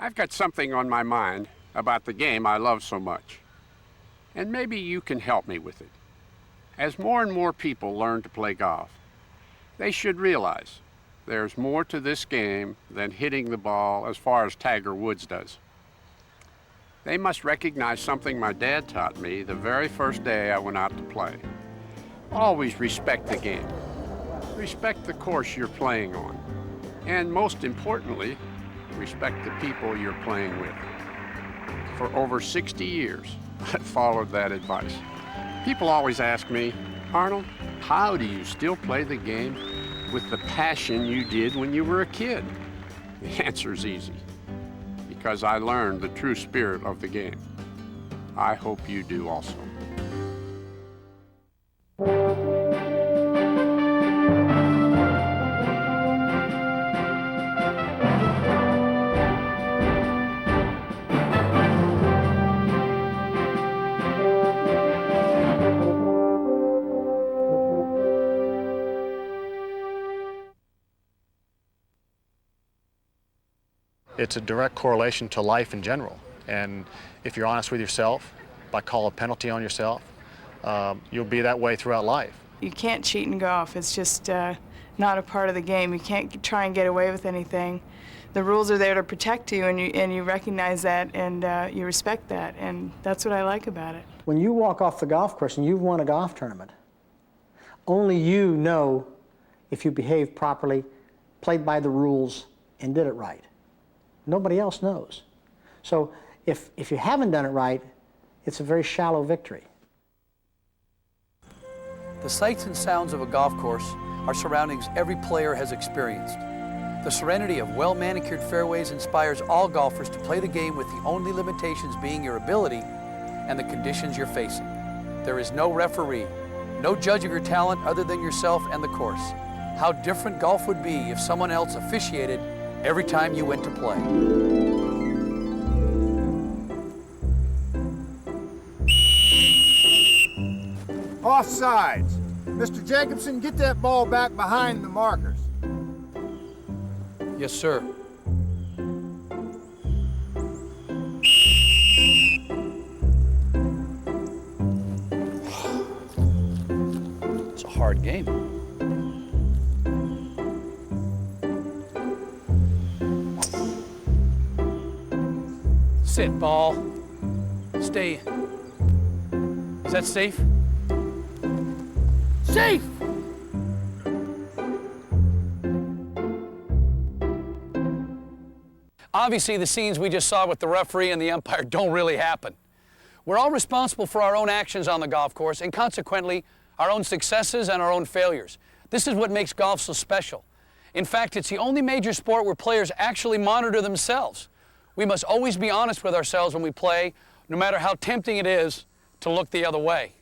I've got something on my mind about the game I love so much, and maybe you can help me with it. As more and more people learn to play golf, they should realize there's more to this game than hitting the ball as far as Tiger Woods does. They must recognize something my dad taught me the very first day I went out to play. Always respect the game. Respect the course you're playing on. And most importantly, respect the people you're playing with. For over 60 years, I've followed that advice. People always ask me, Arnold, how do you still play the game with the passion you did when you were a kid? The answer's easy. Because I learned the true spirit of the game. I hope you do also. It's a direct correlation to life in general. And if you're honest with yourself, by call a penalty on yourself, you'll be that way throughout life. You can't cheat in golf. It's just not a part of the game. You can't try and get away with anything. The rules are there to protect you, and you recognize that, and you respect that, and that's what I like about it. When you walk off the golf course and you've won a golf tournament, only you know if you behaved properly, played by the rules, and did it right. Nobody else knows. So if you haven't done it right, it's a very shallow victory. The sights and sounds of a golf course are surroundings every player has experienced. The serenity of well-manicured fairways inspires all golfers to play the game with the only limitations being your ability and the conditions you're facing. There is no referee, no judge of your talent other than yourself and the course. How different golf would be if someone else officiated every time you went to play. Offsides. Mr. Jacobson, get that ball back behind the markers. Yes, sir. It's a hard game. Sit, ball. Stay. Is that safe? Safe! Obviously, the scenes we just saw with the referee and the umpire don't really happen. We're all responsible for our own actions on the golf course and consequently our own successes and our own failures. This is what makes golf so special. In fact, it's the only major sport where players actually monitor themselves. We must always be honest with ourselves when we play, no matter how tempting it is to look the other way.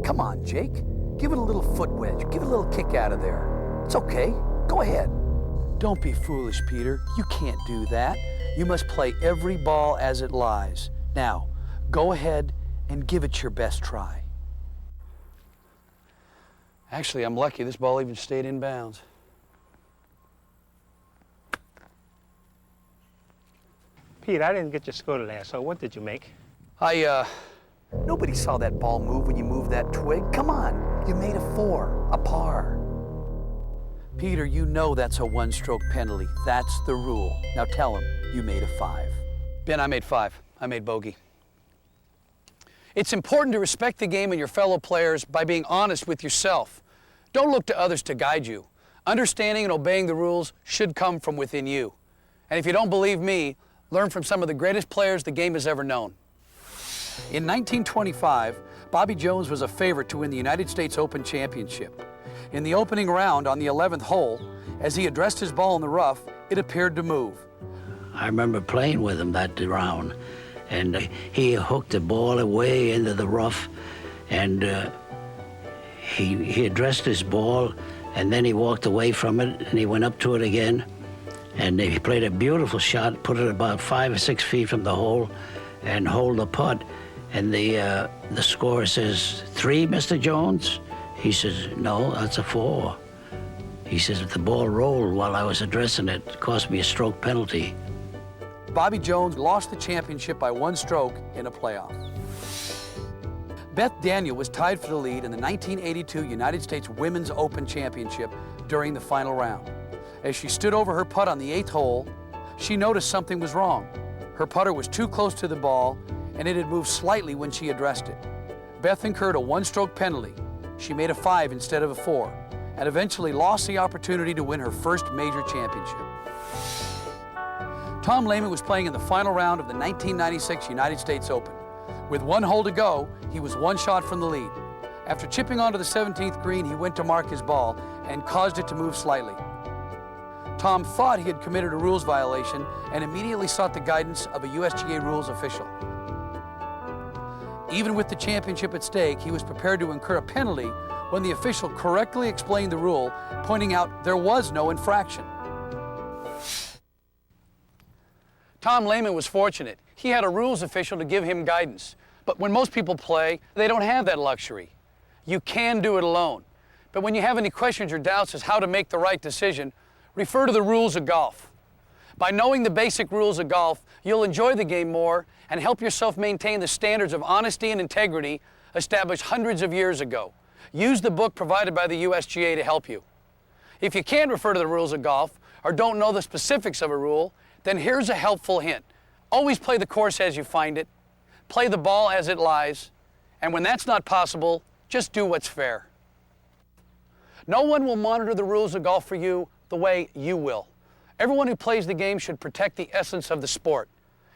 Come on, Jake. Give it a little foot wedge. Give it a little kick out of there. It's okay. Go ahead. Don't be foolish, Peter. You can't do that. You must play every ball as it lies. Now, go ahead and give it your best try. Actually, I'm lucky this ball even stayed in bounds. Pete, I didn't get your score today, so what did you make? Nobody saw that ball move when you moved that twig. Come on, you made a 4, a par. Peter, you know that's a one-stroke penalty. That's the rule. Now tell him you made a 5. Ben, I made 5. I made bogey. It's important to respect the game and your fellow players by being honest with yourself. Don't look to others to guide you. Understanding and obeying the rules should come from within you. And if you don't believe me, learn from some of the greatest players the game has ever known. In 1925, Bobby Jones was a favorite to win the United States Open Championship. In the opening round on the 11th hole, as he addressed his ball in the rough, it appeared to move. I remember playing with him that round, and he hooked the ball away into the rough, and he addressed his ball, and then he walked away from it, and he went up to it again, and he played a beautiful shot, put it about 5 or 6 feet from the hole, and holed the putt. And the score says, 3, Mr. Jones? He says, no, that's a 4. He says if the ball rolled while I was addressing it, it cost me a stroke penalty. Bobby Jones lost the championship by 1 stroke in a playoff. Beth Daniel was tied for the lead in the 1982 United States Women's Open Championship during the final round. As she stood over her putt on the 8th hole, she noticed something was wrong. Her putter was too close to the ball, and it had moved slightly when she addressed it. Beth incurred a 1-stroke penalty. She made a 5 instead of a 4, and eventually lost the opportunity to win her first major championship. Tom Lehman was playing in the final round of the 1996 United States Open. With 1 hole to go, he was 1 shot from the lead. After chipping onto the 17th green, he went to mark his ball and caused it to move slightly. Tom thought he had committed a rules violation and immediately sought the guidance of a USGA rules official. Even with the championship at stake, he was prepared to incur a penalty when the official correctly explained the rule, pointing out there was no infraction. Tom Lehman was fortunate. He had a rules official to give him guidance. But when most people play, they don't have that luxury. You can do it alone. But when you have any questions or doubts as how to make the right decision, refer to the rules of golf. By knowing the basic rules of golf, you'll enjoy the game more and help yourself maintain the standards of honesty and integrity established hundreds of years ago. Use the book provided by the USGA to help you. If you can't refer to the rules of golf or don't know the specifics of a rule, then here's a helpful hint. Always play the course as you find it, play the ball as it lies, and when that's not possible, just do what's fair. No one will monitor the rules of golf for you the way you will. Everyone who plays the game should protect the essence of the sport,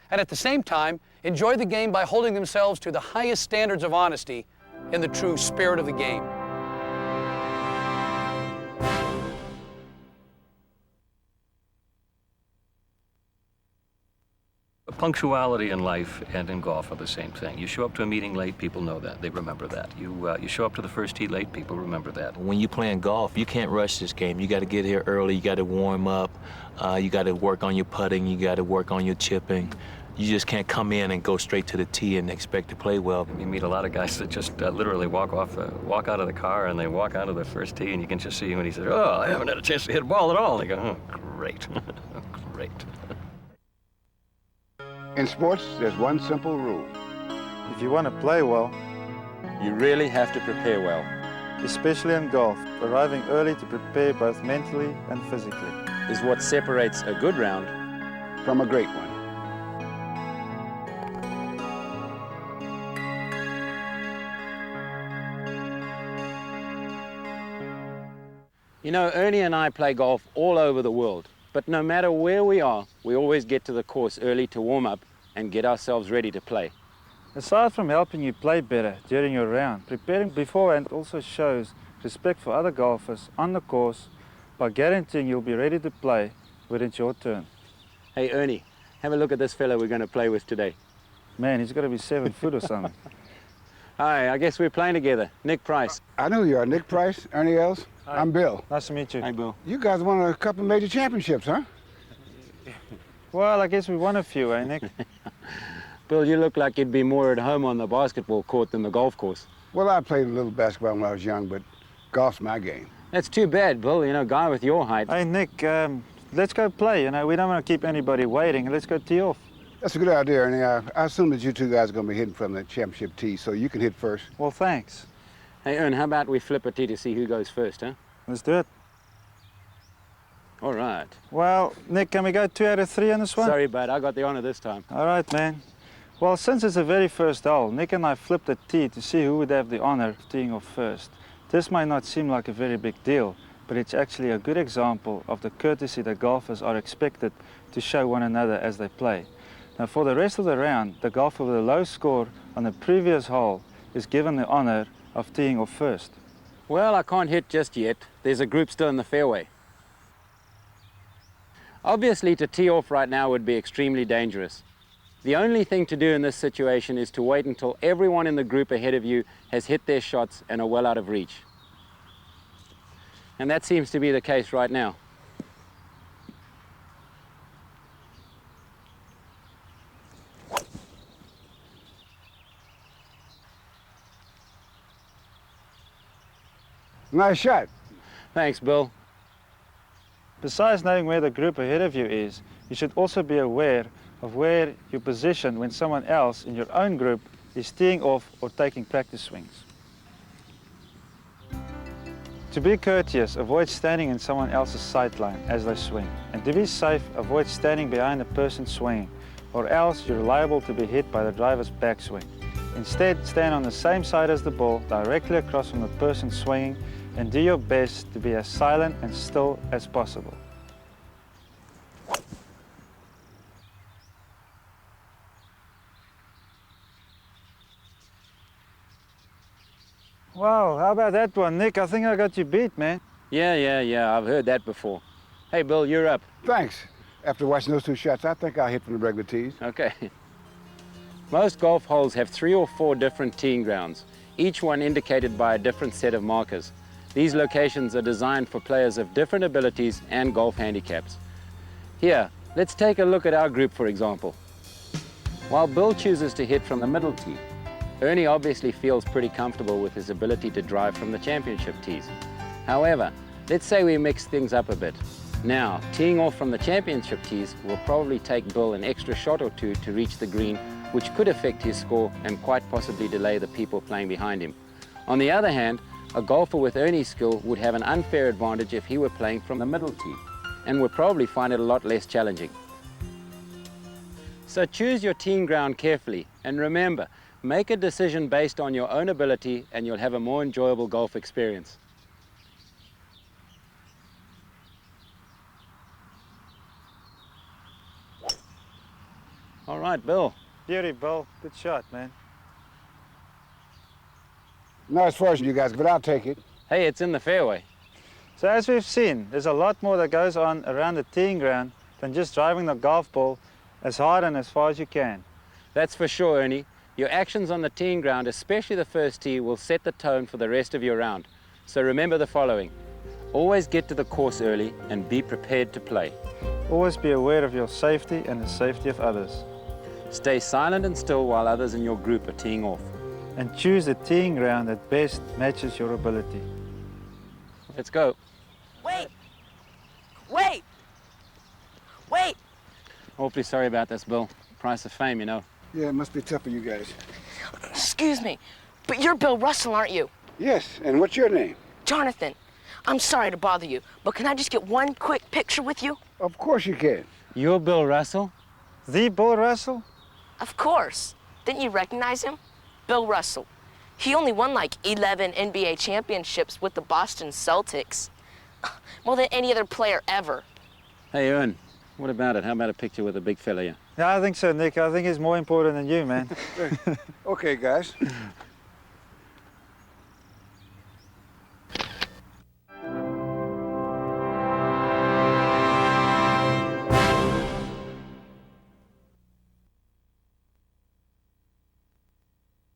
and at the same time, enjoy the game by holding themselves to the highest standards of honesty in the true spirit of the game. Punctuality in life and in golf are the same thing. You show up to a meeting late, people know that. They remember that. You show up to the first tee late, people remember that. When you're playing golf, you can't rush this game. You got to get here early. You got to warm up. You got to work on your putting. You got to work on your chipping. You just can't come in and go straight to the tee and expect to play well. You meet a lot of guys that just literally walk out of the car and they walk onto the first tee, and you can just see when he says, "Oh, I haven't had a chance to hit a ball at all." And they go, "Oh, great, great." In sports, there's one simple rule. If you want to play well, You really have to prepare well. especially in golf, arriving early to prepare both mentally and physically Is what separates a good round from a great one. You know, Ernie and I play golf all over the world, but no matter where we are, we always get to the course early to warm up and get ourselves ready to play. Aside from helping you play better during your round, preparing beforehand also shows respect for other golfers on the course by guaranteeing you'll be ready to play when it's your turn. Hey Ernie, have a look at this fella we're going to play with today. Man, he's got to be 7 foot or something. Hi, I guess we're playing together. Nick Price. I know you are. Nick Price, Ernie Els. Hi. I'm Bill. Nice to meet you. Hi, Bill. You guys won a couple major championships, huh? Well, I guess we won a few, eh, Nick? Bill, you look like you'd be more at home on the basketball court than the golf course. Well, I played a little basketball when I was young, but golf's my game. That's too bad, Bill. You know, a guy with your height. Hey, Nick, let's go play. You know, we don't want to keep anybody waiting. Let's go tee off. That's a good idea, Ernie. I assume that you two guys are going to be hitting from the championship tee, so you can hit first. Well, thanks. Hey, Ern, how about we flip a tee to see who goes first, huh? Let's do it. All right. Well, Nick, can we go 2 out of 3 on this one? Sorry, bud. I got the honor this time. All right, man. Well, since it's the very first hole, Nick and I flipped the tee to see who would have the honor of teeing off first. This might not seem like a very big deal, but it's actually a good example of the courtesy that golfers are expected to show one another as they play. Now, for the rest of the round, the golfer with a low score on the previous hole is given the honor of teeing off first. Well, I can't hit just yet. There's a group still in the fairway. Obviously, to tee off right now would be extremely dangerous. The only thing to do in this situation is to wait until everyone in the group ahead of you has hit their shots and are well out of reach. And that seems to be the case right now. Nice shot. Thanks, Bill. Besides knowing where the group ahead of you is, you should also be aware of where you position when someone else in your own group is teeing off or taking practice swings. To be courteous, avoid standing in someone else's sightline as they swing. And to be safe, avoid standing behind a person swinging, or else you're liable to be hit by the driver's backswing. Instead, stand on the same side as the ball, directly across from the person swinging, and do your best to be as silent and still as possible. Wow, how about that one, Nick? I think I got you beat, man. Yeah, I've heard that before. Hey, Bill, you're up. Thanks. After watching those two shots, I think I'll hit from the regular tees. Okay. Most golf holes have 3 or 4 different teeing grounds, each one indicated by a different set of markers. These locations are designed for players of different abilities and golf handicaps. Here, let's take a look at our group, for example. While Bill chooses to hit from the middle tee, Ernie obviously feels pretty comfortable with his ability to drive from the championship tees. However, let's say we mix things up a bit. Now, teeing off from the championship tees will probably take Bill an extra shot or two to reach the green, which could affect his score and quite possibly delay the people playing behind him. On the other hand, a golfer with Ernie's skill would have an unfair advantage if he were playing from the middle tee, and would probably find it a lot less challenging. So choose your teeing ground carefully, and remember, make a decision based on your own ability and you'll have a more enjoyable golf experience. All right, Bill. Beauty, Bill. Good shot, man. Not as far as you guys, but I'll take it. Hey, it's in the fairway. So as we've seen, there's a lot more that goes on around the teeing ground than just driving the golf ball as hard and as far as you can. That's for sure, Ernie. Your actions on the teeing ground, especially the first tee, will set the tone for the rest of your round. So remember the following. Always get to the course early and be prepared to play. Always be aware of your safety and the safety of others. Stay silent and still while others in your group are teeing off. And choose the teeing ground that best matches your ability. Let's go. Wait! Wait! Wait! Awfully sorry about this, Bill. Price of fame, you know. Yeah, it must be tough for you guys. Excuse me, but you're Bill Russell, aren't you? Yes, and what's your name? Jonathan. I'm sorry to bother you, but can I just get one quick picture with you? Of course you can. You're Bill Russell? The Bill Russell? Of course. Didn't you recognize him? Bill Russell. He only won like 11 NBA championships with the Boston Celtics. More than any other player ever. Hey, Ern, what about it? How about a picture with a big fella here? Yeah, I think so, Nick. I think he's more important than you, man. Okay, guys.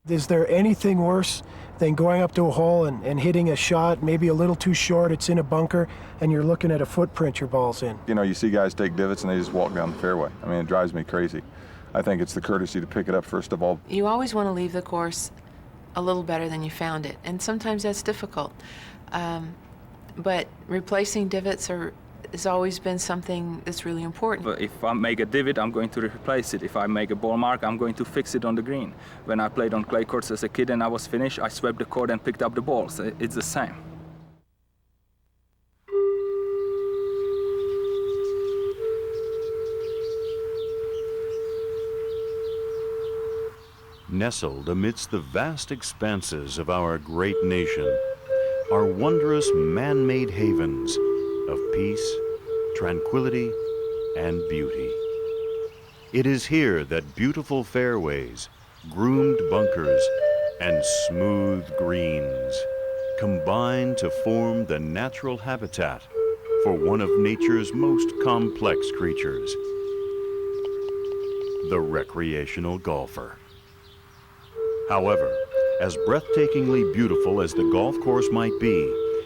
Is there anything worse than going up to a hole and hitting a shot, maybe a little too short, it's in a bunker, and you're looking at a footprint your ball's in? You know, you see guys take divots and they just walk down the fairway. I mean, it drives me crazy. I think it's the courtesy to pick it up first of all. You always want to leave the course a little better than you found it, and sometimes that's difficult. But replacing divots has always been something that's really important. But if I make a divot, I'm going to replace it. If I make a ball mark, I'm going to fix it on the green. When I played on clay courts as a kid and I was finished, I swept the court and picked up the balls. It's the same. Nestled amidst the vast expanses of our great nation are wondrous man-made havens of peace, tranquility, and beauty. It is here that beautiful fairways, groomed bunkers, and smooth greens combine to form the natural habitat for one of nature's most complex creatures, the recreational golfer. However, as breathtakingly beautiful as the golf course might be,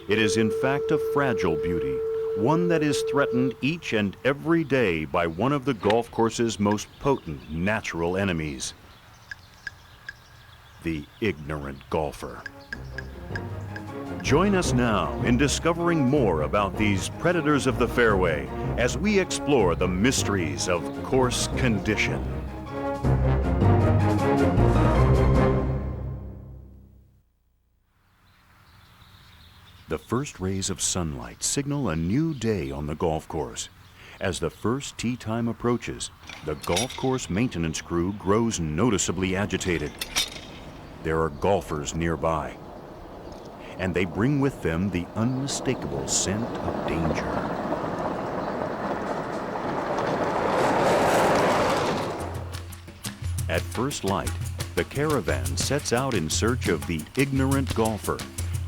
it is in fact a fragile beauty, one that is threatened each and every day by one of the golf course's most potent natural enemies, the ignorant golfer. Join us now in discovering more about these predators of the fairway as we explore the mysteries of course condition. The first rays of sunlight signal a new day on the golf course. As the first tee time approaches, the golf course maintenance crew grows noticeably agitated. There are golfers nearby, and they bring with them the unmistakable scent of danger. At first light, the caravan sets out in search of the ignorant golfer,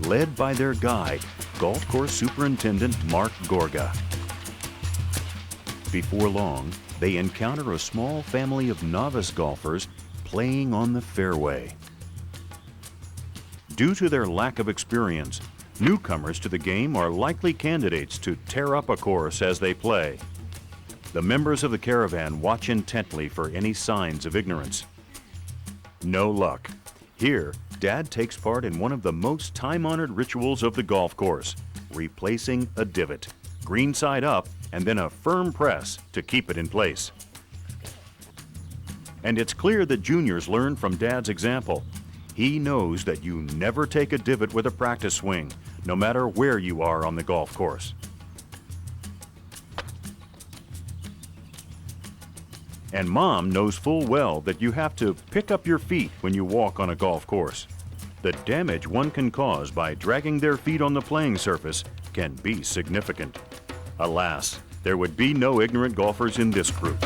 led by their guide, Golf Course Superintendent Mark Gorga. Before long, they encounter a small family of novice golfers playing on the fairway. Due to their lack of experience, newcomers to the game are likely candidates to tear up a course as they play. The members of the caravan watch intently for any signs of ignorance. No luck. Here, Dad takes part in one of the most time-honored rituals of the golf course, replacing a divot, green side up, and then a firm press to keep it in place. And it's clear that juniors learn from Dad's example. He knows that you never take a divot with a practice swing, no matter where you are on the golf course. And Mom knows full well that you have to pick up your feet when you walk on a golf course. The damage one can cause by dragging their feet on the playing surface can be significant. Alas, there would be no ignorant golfers in this group.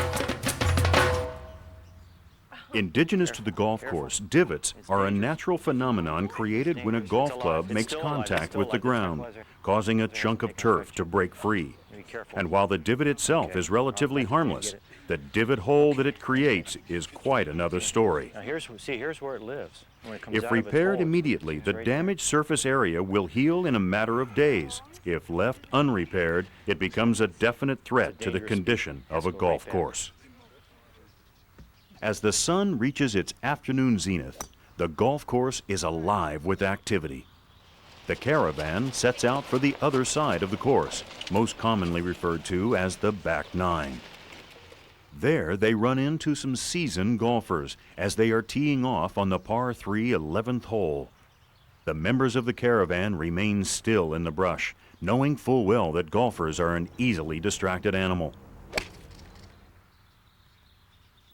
Indigenous to the golf course, divots are a natural phenomenon created when a golf club makes contact with the ground, causing a chunk of turf to break free. And while the divot itself is relatively harmless, the divot hole that it creates is quite another story. Now here's where it lives. If repaired immediately, the damaged surface area will heal in a matter of days. If left unrepaired, it becomes a definite threat to the condition of a golf course. As the sun reaches its afternoon zenith, the golf course is alive with activity. The caravan sets out for the other side of the course, most commonly referred to as the back nine. There, they run into some seasoned golfers as they are teeing off on the par 3 11th hole. The members of the caravan remain still in the brush, knowing full well that golfers are an easily distracted animal.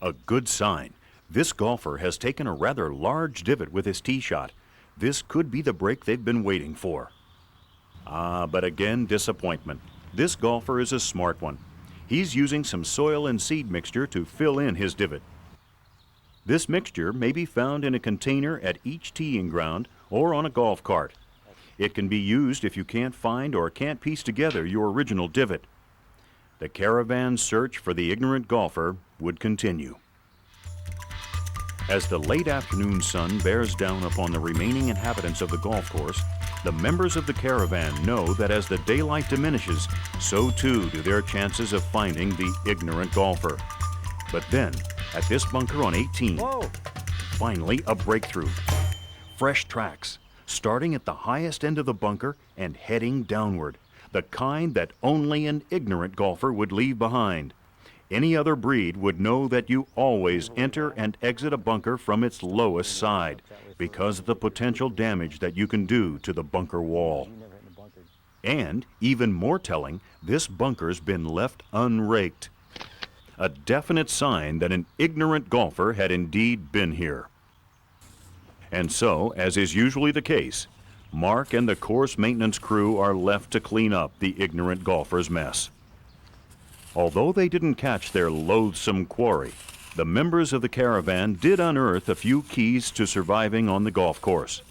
A good sign. This golfer has taken a rather large divot with his tee shot. This could be the break they've been waiting for. But again, disappointment. This golfer is a smart one. He's using some soil and seed mixture to fill in his divot. This mixture may be found in a container at each teeing ground or on a golf cart. It can be used if you can't find or can't piece together your original divot. The caravan's search for the ignorant golfer would continue. As the late afternoon sun bears down upon the remaining inhabitants of the golf course, the members of the caravan know that as the daylight diminishes, so too do their chances of finding the ignorant golfer. But then, at this bunker on 18, finally a breakthrough. Fresh tracks, starting at the highest end of the bunker and heading downward, the kind that only an ignorant golfer would leave behind. Any other breed would know that you always enter and exit a bunker from its lowest side because of the potential damage that you can do to the bunker wall. And, even more telling, this bunker's been left unraked. A definite sign that an ignorant golfer had indeed been here. And so, as is usually the case, Mark and the course maintenance crew are left to clean up the ignorant golfer's mess. Although they didn't catch their loathsome quarry, the members of the caravan did unearth a few keys to surviving on the golf course.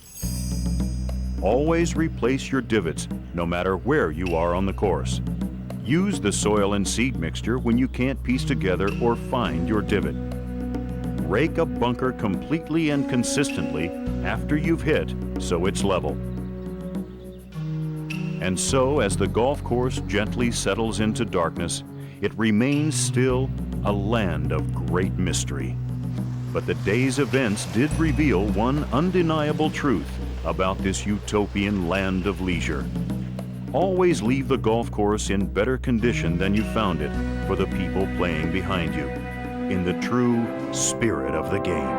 Always replace your divots, no matter where you are on the course. Use the soil and seed mixture when you can't piece together or find your divot. Rake a bunker completely and consistently after you've hit so it's level. And so, as the golf course gently settles into darkness, it remains still a land of great mystery. But the day's events did reveal one undeniable truth. about this utopian land of leisure. Always leave the golf course in better condition than you found it for the people playing behind you, in the true spirit of the game.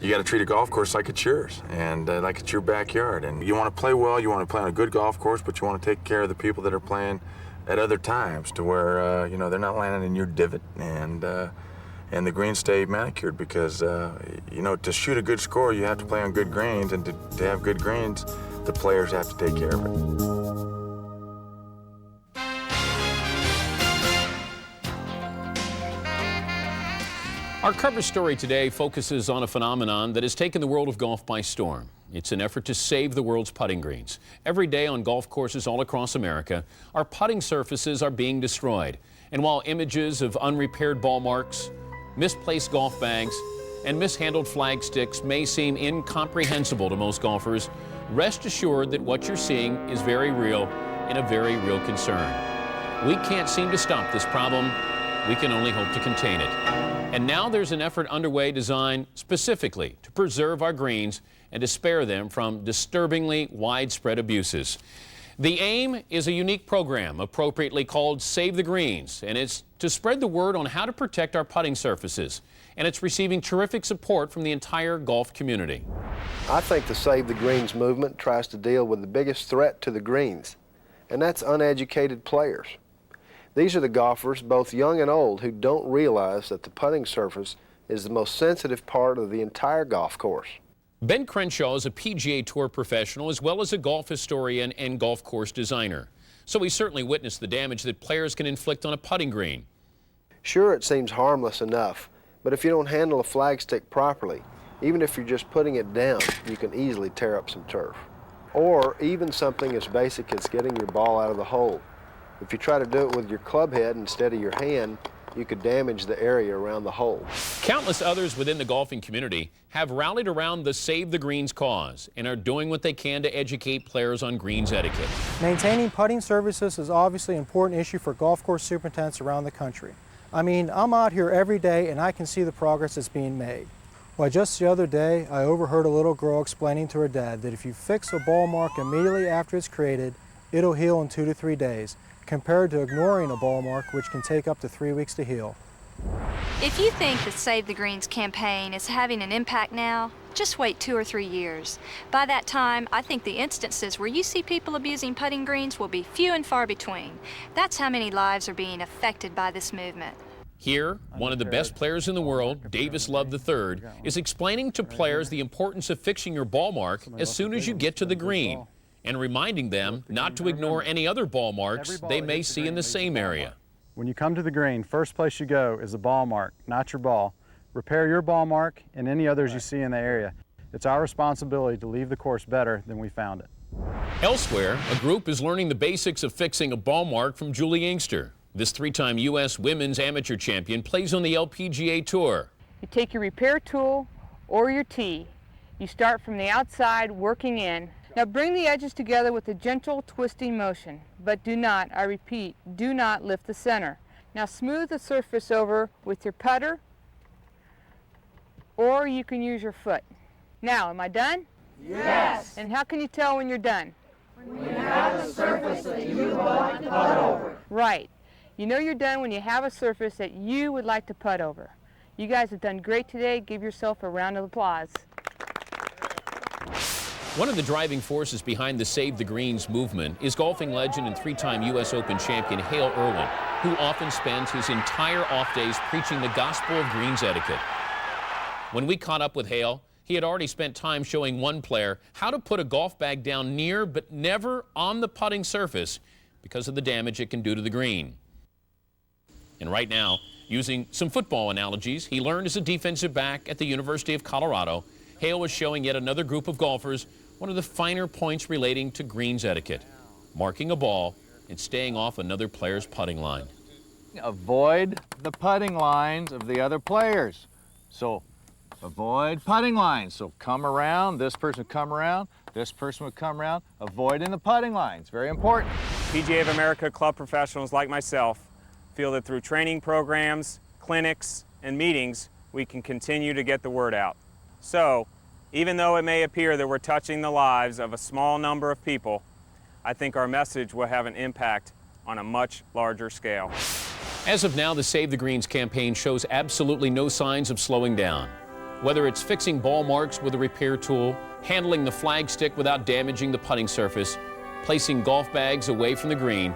You got to treat a golf course like it's yours and like it's your backyard. And you want to play well, you want to play on a good golf course, but you want to take care of the people that are playing at other times to where, you know, they're not landing in your divot and the greens stay manicured because, you know, to shoot a good score, you have to play on good greens, and to have good greens, the players have to take care of it. Our cover story today focuses on a phenomenon that has taken the world of golf by storm. It's an effort to save the world's putting greens. Every day on golf courses all across America, our putting surfaces are being destroyed. And while images of unrepaired ball marks, misplaced golf bags, and mishandled flag sticks may seem incomprehensible to most golfers, rest assured that what you're seeing is very real and a very real concern. We can't seem to stop this problem. We can only hope to contain it. And now there's an effort underway designed specifically to preserve our greens and to spare them from disturbingly widespread abuses. The aim is a unique program appropriately called Save the Greens, and it's to spread the word on how to protect our putting surfaces. And it's receiving terrific support from the entire golf community. I think the Save the Greens movement tries to deal with the biggest threat to the greens, and that's uneducated players. These are the golfers, both young and old, who don't realize that the putting surface is the most sensitive part of the entire golf course. Ben Crenshaw is a PGA Tour professional as well as a golf historian and golf course designer. So he certainly witnessed the damage that players can inflict on a putting green. Sure, it seems harmless enough, but if you don't handle a flagstick properly, even if you're just putting it down, you can easily tear up some turf. Or even something as basic as getting your ball out of the hole. If you try to do it with your club head instead of your hand, you could damage the area around the hole. Countless others within the golfing community have rallied around the Save the Greens cause and are doing what they can to educate players on greens etiquette. Maintaining putting surfaces is obviously an important issue for golf course superintendents around the country. I mean, I'm out here every day and I can see the progress that's being made. Why, just the other day, I overheard a little girl explaining to her dad that if you fix a ball mark immediately after it's created, it'll heal in 2 to 3 days, compared to ignoring a ball mark, which can take up to 3 weeks to heal. If you think the Save the Greens campaign is having an impact now, just wait 2 or 3 years. By that time, I think the instances where you see people abusing putting greens will be few and far between. That's how many lives are being affected by this movement. Here, one of the best players in the world, Davis Love III, is explaining to players the importance of fixing your ball mark as soon as you get to the green, and reminding them not to ignore any other ball marks they may see in the same area. When you come to the green, first place you go is the ball mark, not your ball. Repair your ball mark and any others you see in the area. It's our responsibility to leave the course better than we found it. Elsewhere, a group is learning the basics of fixing a ball mark from Julie Inkster. This 3-time U.S. Women's Amateur Champion plays on the LPGA Tour. You take your repair tool or your tee. You start from the outside working in. Now bring the edges together with a gentle twisting motion, but do not, I repeat, do not lift the center. Now smooth the surface over with your putter, or you can use your foot. Now, am I done? Yes. And how can you tell when you're done? When you have a surface that you would like to putt over. Right. You know you're done when you have a surface that you would like to putt over. You guys have done great today. Give yourself a round of applause. One of the driving forces behind the Save the Greens movement is golfing legend and 3-time U.S. Open champion Hale Irwin, who often spends his entire off days preaching the gospel of greens etiquette. When we caught up with Hale, he had already spent time showing one player how to put a golf bag down near but never on the putting surface because of the damage it can do to the green. And right now, using some football analogies he learned as a defensive back at the University of Colorado, Hale was showing yet another group of golfers one of the finer points relating to greens etiquette, marking a ball and staying off another player's putting line. Avoid the putting lines of the other players. So avoid putting lines. So come around, this person would come around, this person would come around, avoiding the putting lines. Very important. PGA of America club professionals like myself feel that through training programs, clinics, and meetings, we can continue to get the word out. So, even though it may appear that we're touching the lives of a small number of people, I think our message will have an impact on a much larger scale. As of now, the Save the Greens campaign shows absolutely no signs of slowing down. Whether it's fixing ball marks with a repair tool, handling the flag stick without damaging the putting surface, placing golf bags away from the green,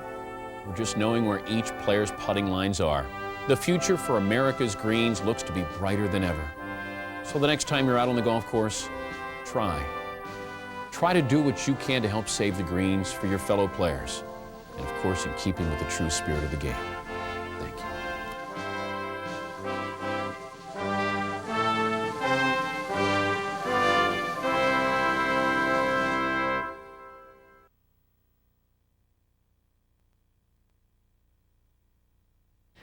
or just knowing where each player's putting lines are, the future for America's greens looks to be brighter than ever. So the next time you're out on the golf course, try. Try to do what you can to help save the greens for your fellow players. And of course, in keeping with the true spirit of the game. Thank you.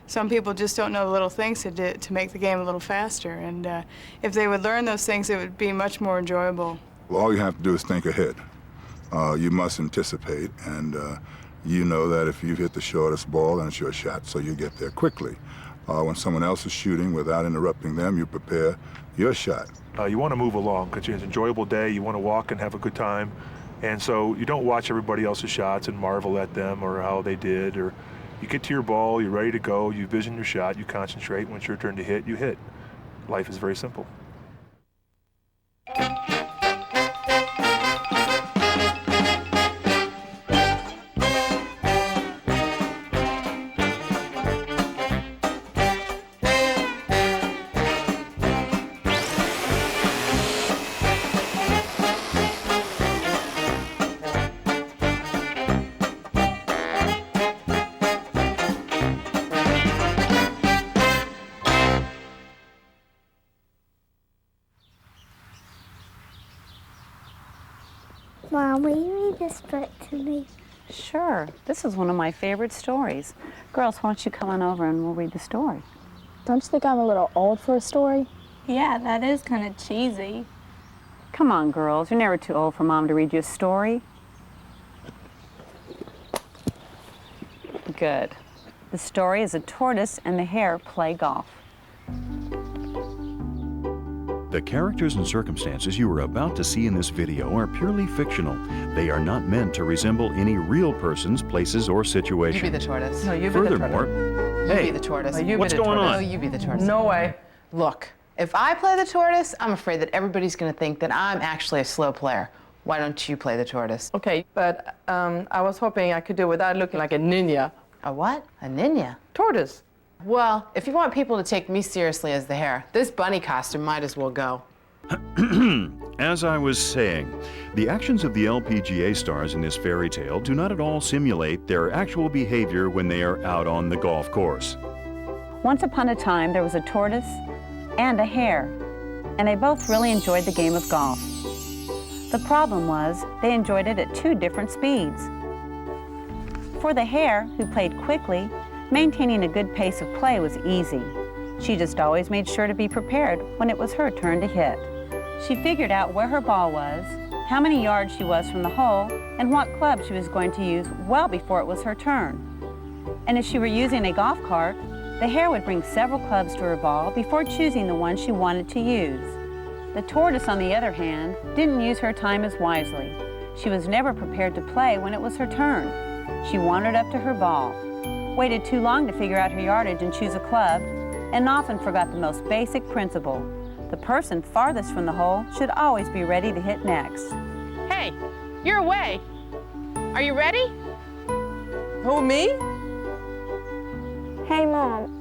Some people just don't know the little things to make the game a little faster, and if they would learn those things, it would be much more enjoyable. Well, all you have to do is think ahead. You must anticipate, and you know that if you hit the shortest ball, then it's your shot, so you get there quickly. When someone else is shooting, without interrupting them, you prepare your shot. You want to move along because it's an enjoyable day. You want to walk and have a good time, and so you don't watch everybody else's shots and marvel at them or how they did. Or you get to your ball, you're ready to go, you vision your shot, you concentrate. When it's your turn to hit, you hit. Life is very simple. Mom, will you read this book to me? Sure. This is one of my favorite stories. Girls, why don't you come on over and we'll read the story. Don't you think I'm a little old for a story? Yeah, that is kind of cheesy. Come on, girls. You're never too old for Mom to read you a story. Good. The story is A Tortoise and the Hare Play Golf. The characters and circumstances you are about to see in this video are purely fictional. They are not meant to resemble any real persons, places, or situations. You be the tortoise. No, you be Furthermore, the tortoise. You be the tortoise. No, what's going on? No, you be the tortoise. No way. Look, if I play the tortoise, I'm afraid that everybody's going to think that I'm actually a slow player. Why don't you play the tortoise? Okay, but I was hoping I could do it without looking like a ninja. A what? A ninja? Tortoise. Well, if you want people to take me seriously as the hare, this bunny costume might as well go. As I was saying, the actions of the LPGA stars in this fairy tale do not at all simulate their actual behavior when they are out on the golf course. Once upon a time, there was a tortoise and a hare, and they both really enjoyed the game of golf. The problem was they enjoyed it at two different speeds. For the hare, who played quickly, maintaining a good pace of play was easy. She just always made sure to be prepared when it was her turn to hit. She figured out where her ball was, how many yards she was from the hole, and what club she was going to use well before it was her turn. And if she were using a golf cart, the hare would bring several clubs to her ball before choosing the one she wanted to use. The tortoise, on the other hand, didn't use her time as wisely. She was never prepared to play when it was her turn. She wandered up to her ball, waited too long to figure out her yardage and choose a club, and often forgot the most basic principle. The person farthest from the hole should always be ready to hit next. Hey, you're away. Are you ready? Who, me? Hey, Mom.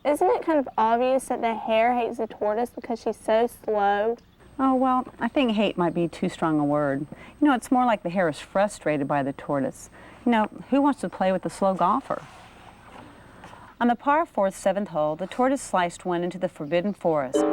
Isn't it kind of obvious that the hare hates the tortoise because she's so slow? Oh, well, I think hate might be too strong a word. You know, it's more like the hare is frustrated by the tortoise. You know, who wants to play with a slow golfer? On the par 4th, 7th hole, the tortoise sliced one into the forbidden forest.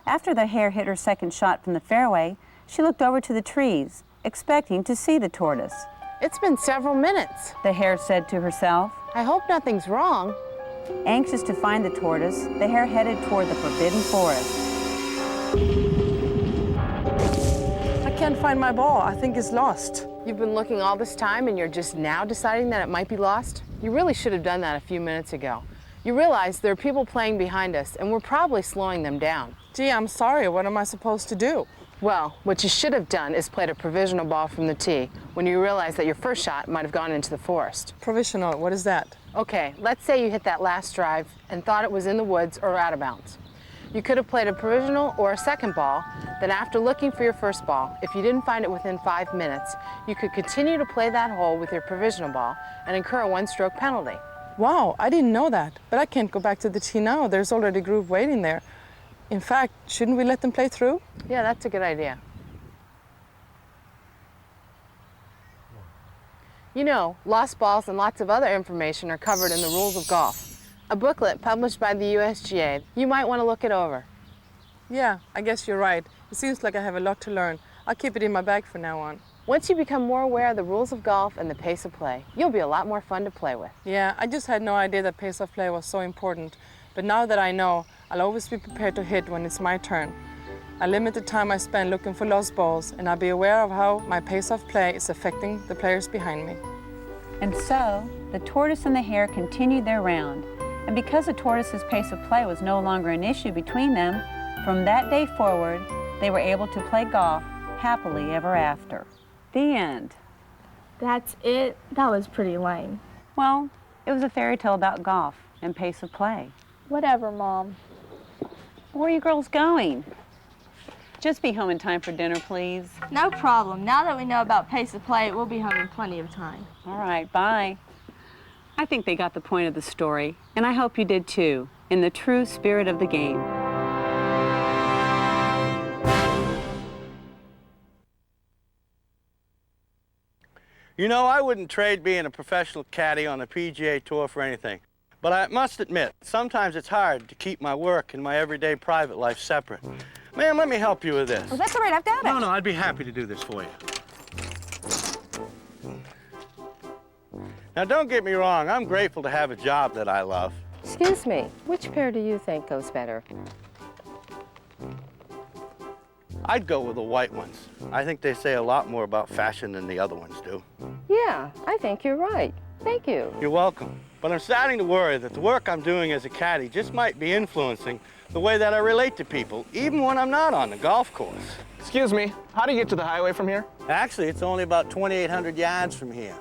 After the hare hit her second shot from the fairway, she looked over to the trees, expecting to see the tortoise. It's been several minutes, the hare said to herself. I hope nothing's wrong. Anxious to find the tortoise, the hare headed toward the forbidden forest. I can't find my ball. I think it's lost. You've been looking all this time and you're just now deciding that it might be lost? You really should have done that a few minutes ago. You realize there are people playing behind us, and we're probably slowing them down. Gee, I'm sorry. What am I supposed to do? Well, what you should have done is played a provisional ball from the tee when you realized that your first shot might have gone into the forest. Provisional, what is that? Okay, let's say you hit that last drive and thought it was in the woods or out of bounds. You could have played a provisional or a second ball, then after looking for your first ball, if you didn't find it within 5 minutes, you could continue to play that hole with your provisional ball and incur a one-stroke penalty. Wow, I didn't know that. But I can't go back to the tee now. There's already a group waiting there. In fact, shouldn't we let them play through? Yeah, that's a good idea. You know, lost balls and lots of other information are covered in the rules of golf. A booklet published by the USGA. You might want to look it over. Yeah, I guess you're right. It seems like I have a lot to learn. I'll keep it in my bag from now on. Once you become more aware of the rules of golf and the pace of play, you'll be a lot more fun to play with. Yeah, I just had no idea that pace of play was so important. But now that I know, I'll always be prepared to hit when it's my turn. I limit the time I spend looking for lost balls, and I'll be aware of how my pace of play is affecting the players behind me. And so, the tortoise and the hare continued their round. And because the tortoise's pace of play was no longer an issue between them, from that day forward, they were able to play golf happily ever after. The end. That's it? That was pretty lame. Well, it was a fairy tale about golf and pace of play. Whatever, Mom. Where are you girls going? Just be home in time for dinner, please. No problem. Now that we know about pace of play, we'll be home in plenty of time. All right, bye. I think they got the point of the story, and I hope you did too, in the true spirit of the game. You know, I wouldn't trade being a professional caddy on the PGA Tour for anything. But I must admit, sometimes it's hard to keep my work and my everyday private life separate. Ma'am, let me help you with this. Oh, that's all right, I've got it. No, I'd be happy to do this for you. Now, don't get me wrong, I'm grateful to have a job that I love. Excuse me, which pair do you think goes better? I'd go with the white ones. I think they say a lot more about fashion than the other ones do. Yeah, I think you're right. Thank you. You're welcome. But I'm starting to worry that the work I'm doing as a caddy just might be influencing the way that I relate to people, even when I'm not on the golf course. Excuse me, how do you get to the highway from here? Actually, it's only about 2,800 yards from here.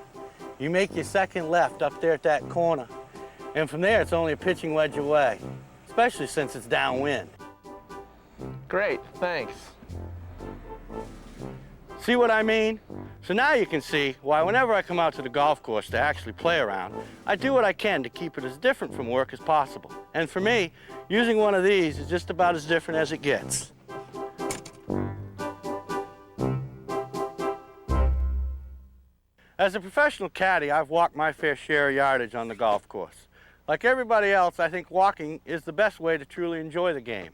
You make your second left up there at that corner. And from there, it's only a pitching wedge away, especially since it's downwind. Great, thanks. See what I mean? So now you can see why whenever I come out to the golf course to actually play around, I do what I can to keep it as different from work as possible. And for me, using one of these is just about as different as it gets. As a professional caddy, I've walked my fair share of yardage on the golf course. Like everybody else, I think walking is the best way to truly enjoy the game.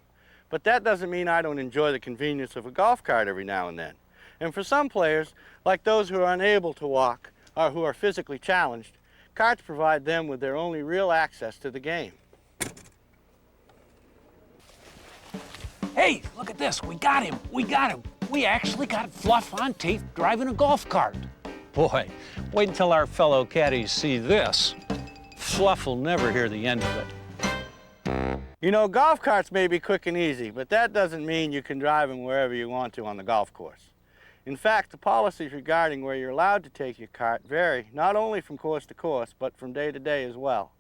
But that doesn't mean I don't enjoy the convenience of a golf cart every now and then. And for some players, like those who are unable to walk or who are physically challenged, carts provide them with their only real access to the game. Hey, look at this. We got him. We got him. We actually got Fluff on tape driving a golf cart. Boy, wait until our fellow caddies see this. Fluff will never hear the end of it. You know, golf carts may be quick and easy, but that doesn't mean you can drive them wherever you want to on the golf course. In fact, the policies regarding where you're allowed to take your cart vary not only from course to course, but from day to day as well.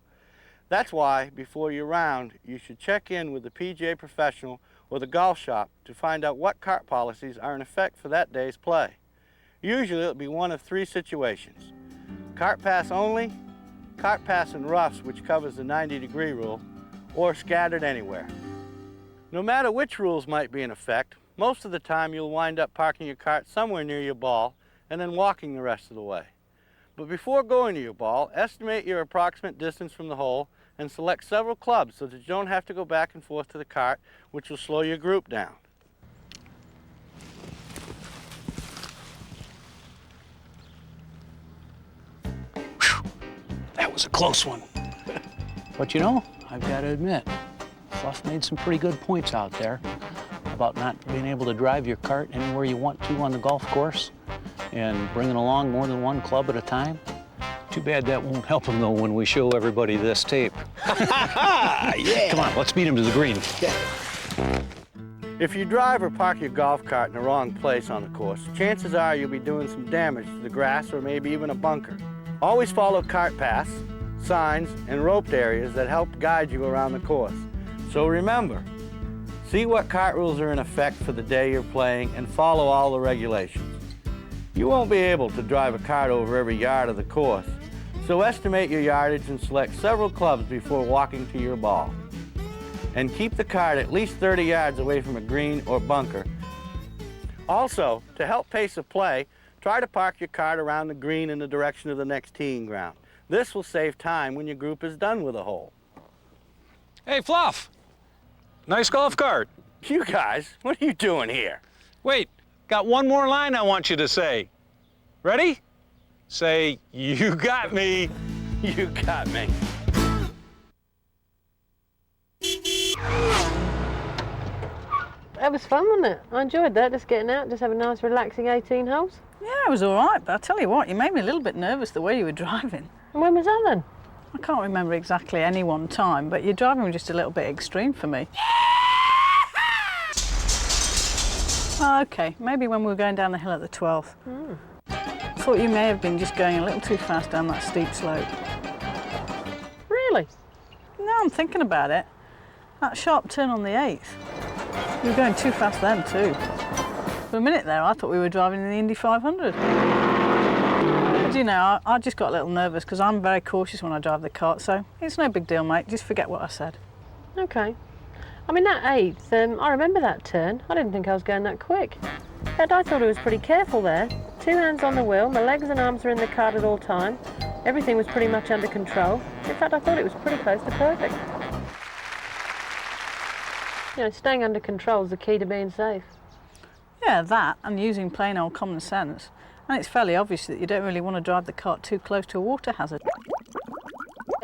That's why, before you round, you should check in with the PGA professional or the golf shop to find out what cart policies are in effect for that day's play. Usually it'll be one of three situations: cart pass only, cart pass in roughs, which covers the 90-degree rule, or scattered anywhere. No matter which rules might be in effect, most of the time you'll wind up parking your cart somewhere near your ball and then walking the rest of the way. But before going to your ball, estimate your approximate distance from the hole and select several clubs so that you don't have to go back and forth to the cart, which will slow your group down. That was a close one. But you know, I've got to admit, Fluff made some pretty good points out there about not being able to drive your cart anywhere you want to on the golf course and bringing along more than one club at a time. Too bad that won't help him, though, when we show everybody this tape. Yeah. Come on, let's beat him to the green. If you drive or park your golf cart in the wrong place on the course, chances are you'll be doing some damage to the grass or maybe even a bunker. Always follow cart paths, signs, and roped areas that help guide you around the course. So remember, see what cart rules are in effect for the day you're playing and follow all the regulations. You won't be able to drive a cart over every yard of the course, so estimate your yardage and select several clubs before walking to your ball. And keep the cart at least 30 yards away from a green or bunker. Also, to help pace the play, try to park your cart around the green in the direction of the next teeing ground. This will save time when your group is done with a hole. Hey, Fluff! Nice golf cart. You guys, what are you doing here? Wait, got one more line I want you to say. Ready? Say, you got me. You got me. That was fun, wasn't it? I enjoyed that, just getting out, just having a nice relaxing 18 holes. Yeah, it was all right, but I tell you what, you made me a little bit nervous the way you were driving. And when was that then? I can't remember exactly any one time, but your driving was just a little bit extreme for me. Oh, okay, maybe when we were going down the hill at the 12th. I thought you may have been just going a little too fast down that steep slope. Really? Now I'm thinking about it. That sharp turn on the 8th. You were going too fast then too. For a minute there, I thought we were driving in the Indy 500. But you know, I just got a little nervous because I'm very cautious when I drive the cart, so it's no big deal, mate. Just forget what I said. Okay. I mean, that 8th, I remember that turn. I didn't think I was going that quick. In fact, I thought I was pretty careful there. 2 hands on the wheel, my legs and arms were in the cart at all times. Everything was pretty much under control. In fact, I thought it was pretty close to perfect. You know, staying under control is the key to being safe. Yeah, that, and using plain old common sense. And it's fairly obvious that you don't really want to drive the cart too close to a water hazard.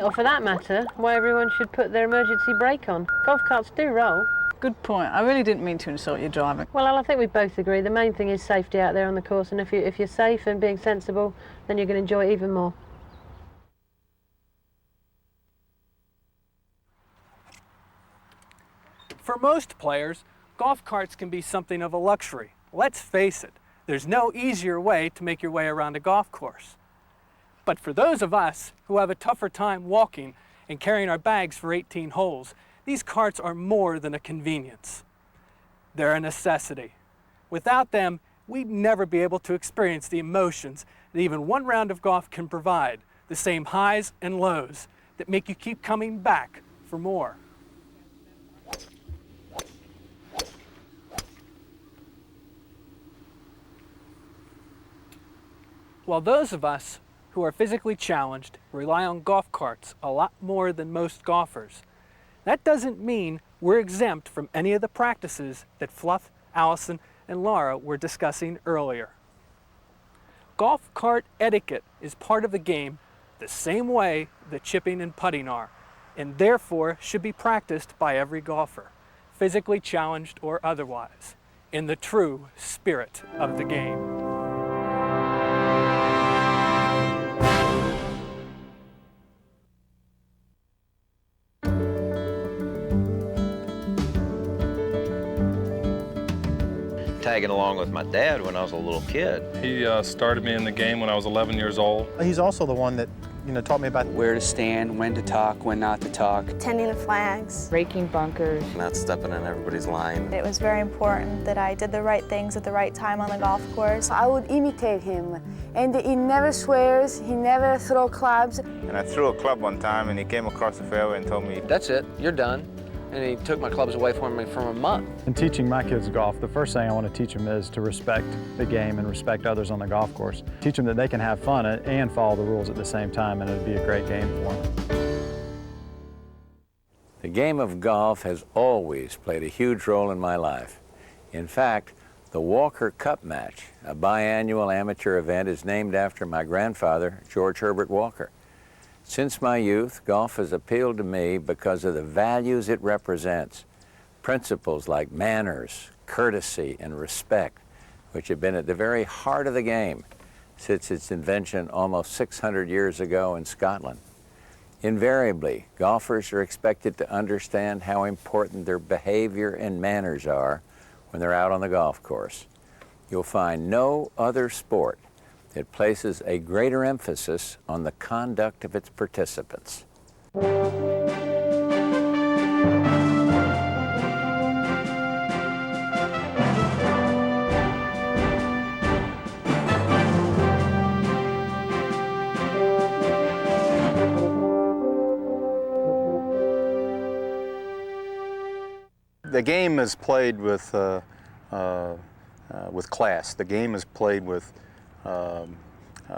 Or for that matter, why everyone should put their emergency brake on. Golf carts do roll. Good point. I really didn't mean to insult your driving. Well, I think we both agree the main thing is safety out there on the course, and if you're safe and being sensible, then you're going to enjoy it even more. For most players, golf carts can be something of a luxury. Let's face it, there's no easier way to make your way around a golf course. But for those of us who have a tougher time walking and carrying our bags for 18 holes, these carts are more than a convenience. They're a necessity. Without them, we'd never be able to experience the emotions that even one round of golf can provide, the same highs and lows that make you keep coming back for more. While those of us who are physically challenged rely on golf carts a lot more than most golfers, that doesn't mean we're exempt from any of the practices that Fluff, Allison, and Laura were discussing earlier. Golf cart etiquette is part of the game the same way that chipping and putting are, and therefore should be practiced by every golfer, physically challenged or otherwise, in the true spirit of the game. Tagging along with my dad when I was a little kid. He started me in the game when I was 11 years old. He's also the one that, taught me about where to stand, when to talk, when not to talk. Tending the flags. Raking bunkers. Not stepping in everybody's line. It was very important that I did the right things at the right time on the golf course. I would imitate him, and he never swears, he never throws clubs. And I threw a club one time, and he came across the fairway and told me, "That's it, you're done." And he took my clubs away from me for a month. In teaching my kids golf, the first thing I want to teach them is to respect the game and respect others on the golf course. Teach them that they can have fun and follow the rules at the same time, and it'll be a great game for them. The game of golf has always played a huge role in my life. In fact, the Walker Cup match, a biannual amateur event, is named after my grandfather, George Herbert Walker. Since my youth, golf has appealed to me because of the values it represents. Principles like manners, courtesy, and respect, which have been at the very heart of the game. since its invention almost 600 years ago in Scotland. Invariably, golfers are expected to understand how important their behavior and manners are when they're out on the golf course. You'll find no other sport that places a greater emphasis on the conduct of its participants. The game is played with class. The game is played with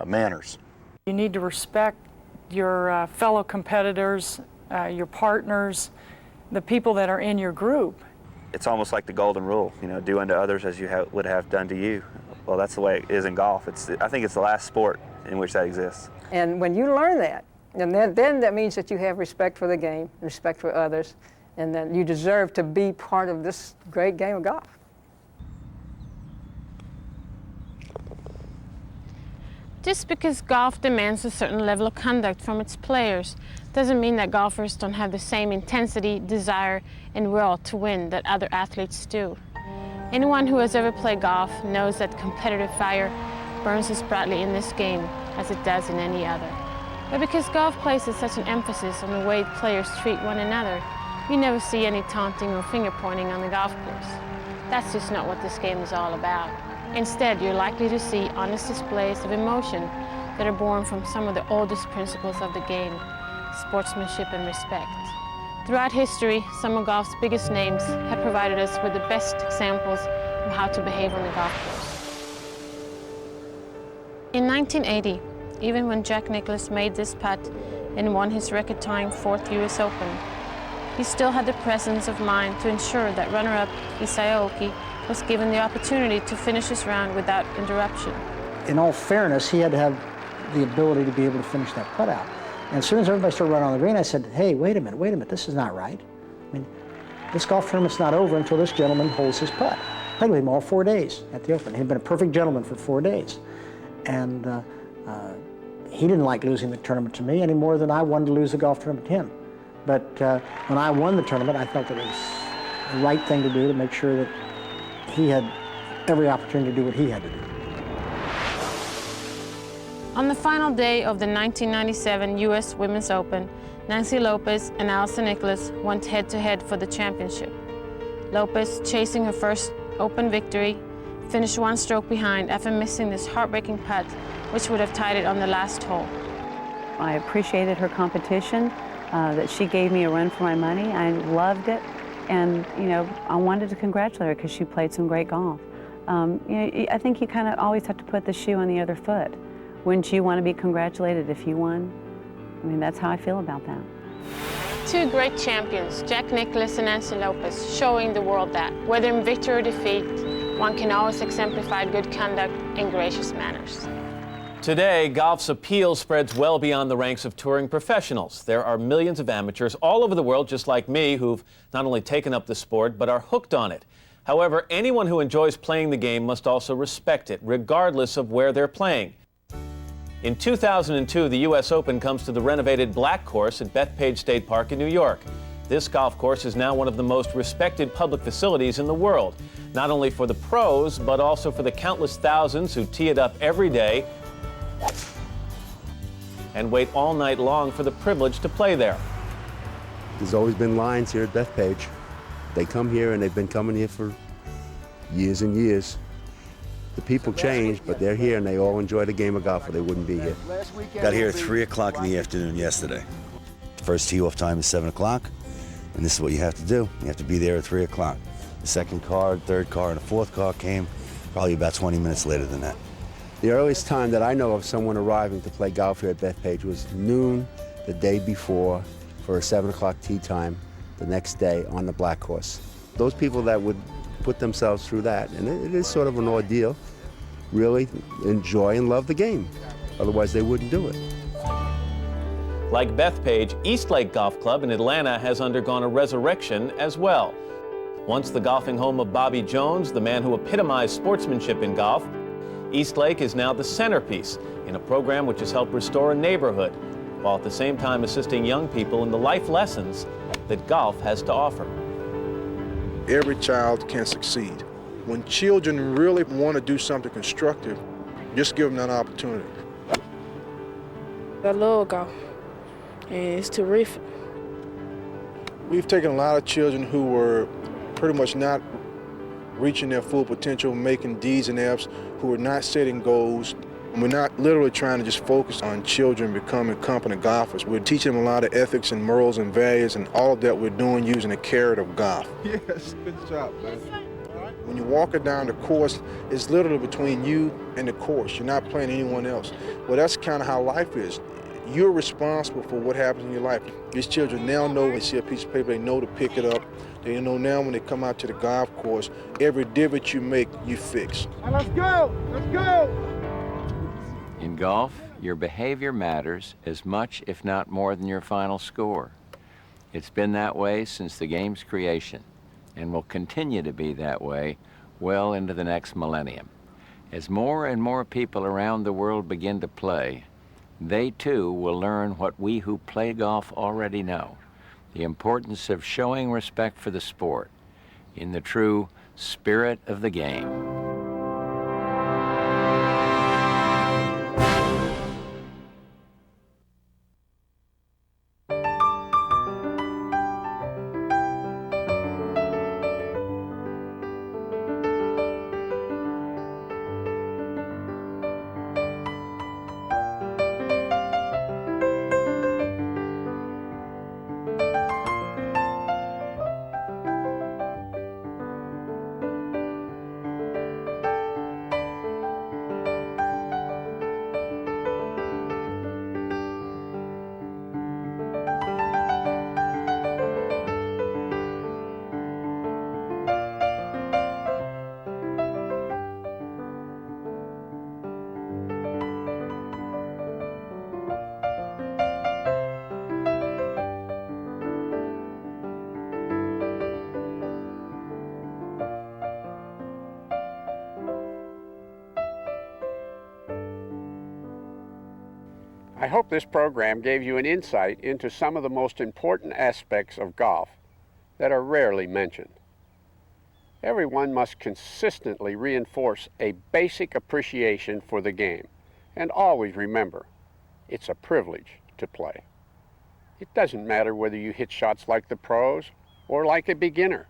manners. You need to respect your fellow competitors, your partners, the people that are in your group. It's almost like the golden rule, you know, do unto others as you would have done to you. Well, that's the way it is in golf. I think it's the last sport in which that exists. And when you learn that, and then that means that you have respect for the game, respect for others, and that you deserve to be part of this great game of golf. Just because golf demands a certain level of conduct from its players doesn't mean that golfers don't have the same intensity, desire, and will to win that other athletes do. Anyone who has ever played golf knows that competitive fire burns as brightly in this game as it does in any other. But because golf places such an emphasis on the way players treat one another, you never see any taunting or finger pointing on the golf course. That's just not what this game is all about. Instead, you're likely to see honest displays of emotion that are born from some of the oldest principles of the game, sportsmanship and respect. Throughout history, some of golf's biggest names have provided us with the best examples of how to behave on the golf course. In 1980, even when Jack Nicklaus made this putt and won his record-tying 4th US Open, he still had the presence of mind to ensure that runner-up Isaoki was given the opportunity to finish his round without interruption. In all fairness, he had to have the ability to be able to finish that putt out. And as soon as everybody started running on the green, I said, hey, wait a minute, this is not right. I mean, this golf tournament's not over until this gentleman holds his putt. I played with him all 4 days at the Open. He'd been a perfect gentleman for 4 days. And he didn't like losing the tournament to me any more than I wanted to lose the golf tournament to him. But when I won the tournament, I felt it was the right thing to do to make sure that he had every opportunity to do what he had to do. On the final day of the 1997 U.S. Women's Open, Nancy Lopez and Alison Nicholas went head-to-head for the championship. Lopez, chasing her first Open victory, finished 1 stroke behind after missing this heartbreaking putt, which would have tied it on the last hole. I appreciated her competition, that she gave me a run for my money. I loved it, and you know, I wanted to congratulate her because she played some great golf. You know, I think you kind of always have to put the shoe on the other foot. Wouldn't you want to be congratulated if you won? I mean, that's how I feel about that. 2 great champions, Jack Nicklaus and Nancy Lopez, showing the world that, whether in victory or defeat, one can always exemplify good conduct and gracious manners. Today, golf's appeal spreads well beyond the ranks of touring professionals. There are millions of amateurs all over the world, just like me, who've not only taken up the sport, but are hooked on it. However, anyone who enjoys playing the game must also respect it, regardless of where they're playing. In 2002, the U.S. Open comes to the renovated Black Course at Bethpage State Park in New York. This golf course is now one of the most respected public facilities in the world, not only for the pros, but also for the countless thousands who tee it up every day and wait all night long for the privilege to play there. There's always been lines here at Bethpage. They come here, and they've been coming here for years and years. The people change, but they're here, and they all enjoy the game of golf, or they wouldn't be here. Got here at 3 o'clock in the afternoon yesterday. The first tee-off time is 7 o'clock, and this is what you have to do. You have to be there at 3 o'clock. The second car, third car, and the fourth car came probably about 20 minutes later than that. The earliest time that I know of someone arriving to play golf here at Bethpage was noon the day before for a 7 o'clock tee time the next day on the Black Course. Those people that would put themselves through that, and it is sort of an ordeal, really enjoy and love the game. Otherwise, they wouldn't do it. Like Bethpage, East Lake Golf Club in Atlanta has undergone a resurrection as well. Once the golfing home of Bobby Jones, the man who epitomized sportsmanship in golf, East Lake is now the centerpiece in a program which has helped restore a neighborhood, while at the same time assisting young people in the life lessons that golf has to offer. Every child can succeed. When children really want to do something constructive, just give them that opportunity. I love golf, and it's terrific. We've taken a lot of children who were pretty much not reaching their full potential, making D's and F's, who are not setting goals. We're not literally trying to just focus on children becoming competent golfers. We're teaching them a lot of ethics and morals and values, and all of that we're doing using the carrot of golf. Yes, good job, man. When you're walking down the course, it's literally between you and the course. You're not playing anyone else. Well, that's kind of how life is. You're responsible for what happens in your life. These children now know when they see a piece of paper, they know to pick it up. They know now when they come out to the golf course, every divot you make, you fix. Let's go! Let's go! In golf, your behavior matters as much, if not more, than your final score. It's been that way since the game's creation, and will continue to be that way well into the next millennium. As more and more people around the world begin to play, they too will learn what we who play golf already know: the importance of showing respect for the sport in the true spirit of the game. I hope this program gave you an insight into some of the most important aspects of golf that are rarely mentioned. Everyone must consistently reinforce a basic appreciation for the game, and always remember, it's a privilege to play. It doesn't matter whether you hit shots like the pros or like a beginner.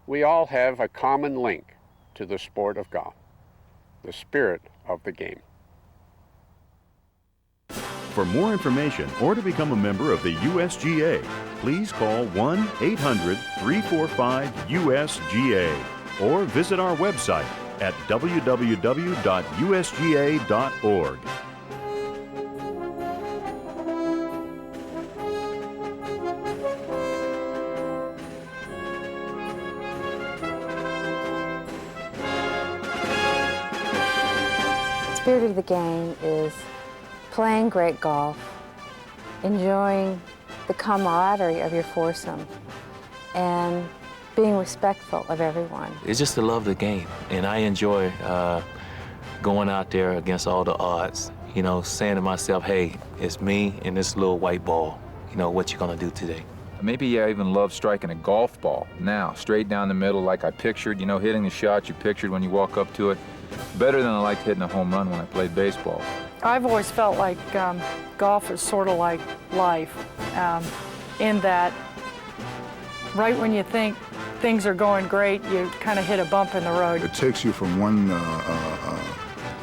We all have a common link to the sport of golf, the spirit of the game. For more information or to become a member of the USGA, please call 1-800-345-USGA or visit our website at www.usga.org. The spirit of the game is playing great golf, enjoying the camaraderie of your foursome, and being respectful of everyone. It's just the love of the game, and I enjoy going out there against all the odds, you know, saying to myself, hey, it's me and this little white ball, you know, what you gonna do today? Maybe I even love striking a golf ball now, straight down the middle like I pictured, you know, hitting the shot you pictured when you walk up to it, better than I liked hitting a home run when I played baseball. I've always felt like golf is sort of like life, in that right when you think things are going great, you kind of hit a bump in the road. It takes you from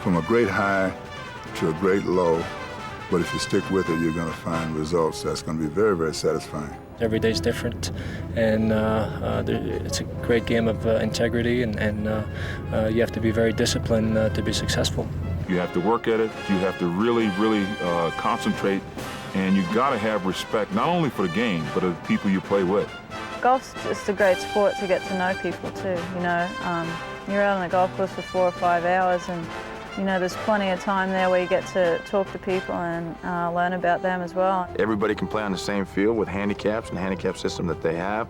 from a great high to a great low, but if you stick with it, you're going to find results that's going to be very, very satisfying. Every day's different, and it's a great game of integrity, and you have to be very disciplined to be successful. You have to work at it, you have to really, really concentrate, and you got to have respect, not only for the game, but of the people you play with. Golf's just a great sport to get to know people too, you know. You're out on the golf course for 4 or 5 hours, and you know, there's plenty of time there where you get to talk to people and learn about them as well. Everybody can play on the same field with handicaps and the handicap system that they have.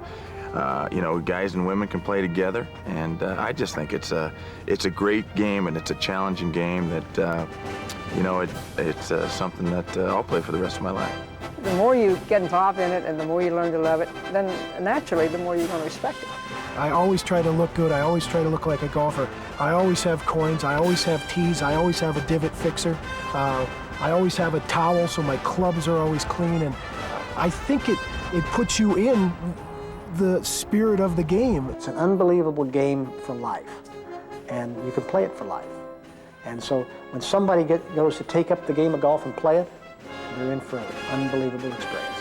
You know, guys and women can play together, and I just think it's a great game, and it's a challenging game that, you know, it's something that I'll play for the rest of my life. The more you get involved in it and the more you learn to love it, then naturally the more you're going to respect it. I always try to look good. I always try to look like a golfer. I always have coins. I always have tees. I always have a divot fixer. I always have a towel, so my clubs are always clean. And I think it puts you in the spirit of the game. It's an unbelievable game for life, and you can play it for life. And so when somebody goes to take up the game of golf and play it, they're in for an unbelievable experience.